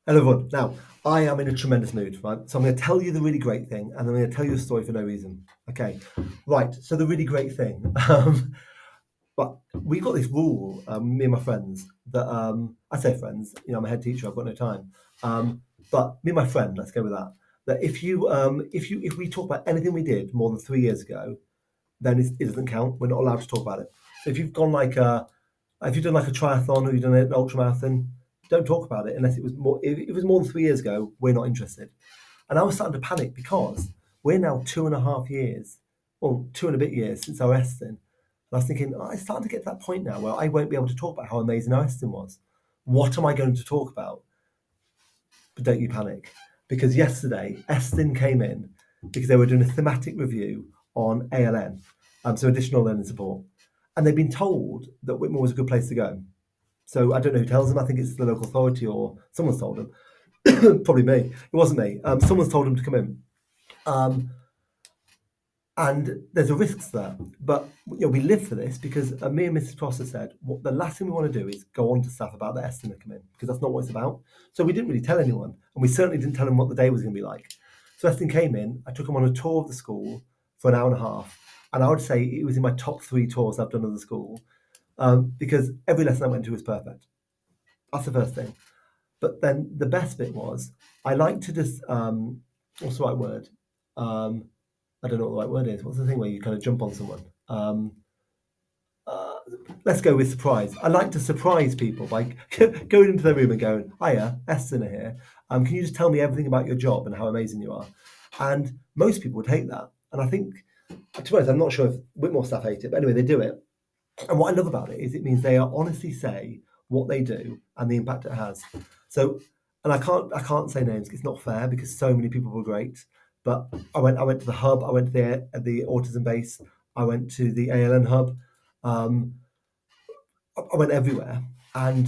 Hello, everyone. Now, I am in a tremendous mood, right? So I'm going to tell you the really great thing, and I'm going to tell you a story for no reason. Okay, right. So the really great thing, but we got this rule, me and my friends, that I say friends. I'm a head teacher. I've got no time. But me and my friend, let's go with that. That if we talk about anything we did more than 3 years ago, then it doesn't count. We're not allowed to talk about it. So if you've done like a triathlon or you've done an ultra marathon, don't talk about it unless it was more. If it was more than 3 years ago, we're not interested. And I was starting to panic because we're now 2.5 years, or 2 and a bit years since our Eston. And I was thinking, oh, it's starting to get to that point now where I won't be able to talk about how amazing our Eston was. What am I going to talk about? But don't you panic, because yesterday Eston came in because they were doing a thematic review on ALN, so additional learning support, and they've been told that Whitmore was a good place to go. So I don't know who tells them. I think it's the local authority or someone's told them. Probably me. It wasn't me. Someone's told them to come in. Um, and there's a risk there. But we live for this because me and Mrs. Prosser said the last thing we want to do is go on to staff about the estimate come in, because that's not what it's about. So we didn't really tell anyone, and we certainly didn't tell them what the day was going to be like. So Eston came in. I took them on a tour of the school for an hour and a half, and I would say it was in my top 3 tours I've done of the school, because every lesson I went to was perfect. That's the first thing. But then the best bit was I like to just what's the right word? Um, I don't know what the right word is. What's the thing where you kind of jump on someone? Uh, let's go with surprise. I like to surprise people by going into their room and going, "Hiya, Eston are here. Can you just tell me everything about your job and how amazing you are?" And most people would hate that. And I think, to be honest, I'm not sure if Whitmore staff hate it, but anyway, they do it. And what I love about it is it means they honestly say what they do and the impact it has. So, and I can't say names. It's not fair because so many people were great. But I went to the hub. I went to the autism base. I went to the ALN hub. Um, I went everywhere, and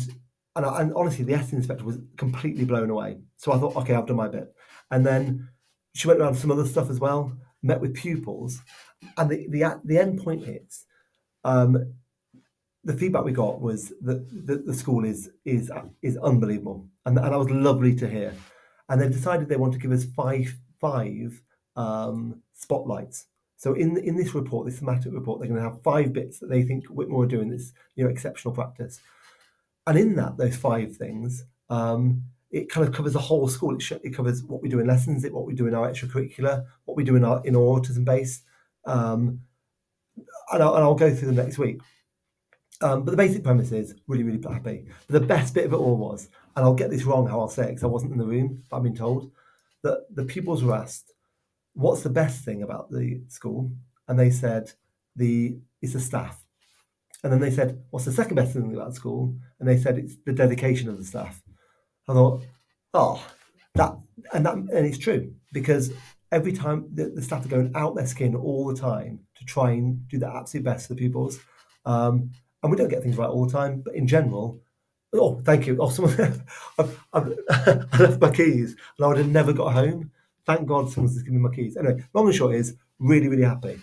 and honestly, the SE inspector was completely blown away. So I thought, okay, I've done my bit. And then she went around some other stuff as well. Met with pupils, and the end point is. Um, the feedback we got was that the school is unbelievable, and that was lovely to hear. And they've decided they want to give us five spotlights. So in this report, this thematic report, they're going to have 5 bits that they think Whitmore are doing this exceptional practice. And in that, those 5 things, it kind of covers the whole school. It covers what we do in lessons, what we do in our extracurricular, what we do in our autism base, and I'll go through them next week. But the basic premise is really, really happy. But the best bit of it all was, and I'll get this wrong how I'll say it because I wasn't in the room, but I've been told that the pupils were asked, "What's the best thing about the school?" And they said, "It's the staff." And then they said, "What's the second best thing about the school?" And they said, "It's the dedication of the staff." I thought, oh, and it's true, because every time the staff are going out their skin all the time to try and do the absolute best for the pupils. And we don't get things right all the time, but in general, oh, thank you. Oh, someone, I left my keys and I would have never got home. Thank God someone's just given me my keys. Anyway, long and short is really, really happy.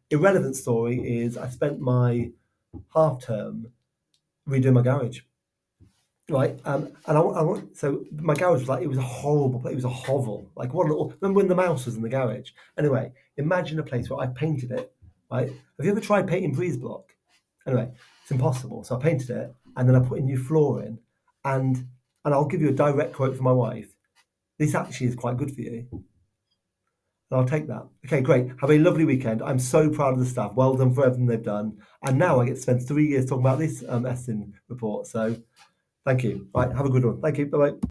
Irrelevant story is I spent my half term redoing my garage. Right, and so my garage was like, it was a horrible place. It was a hovel. Like, what a little. Remember when the mouse was in the garage? Anyway, imagine a place where I painted it. Right, have you ever tried painting breeze block? Anyway, it's impossible. So I painted it, and then I put a new floor in, and I'll give you a direct quote from my wife. This actually is quite good for you. And I'll take that. Okay, great. Have a lovely weekend. I'm so proud of the staff. Well done for everything they've done. And now I get to spend 3 years talking about this Estin report. So thank you. Right, have a good one. Thank you. Bye bye.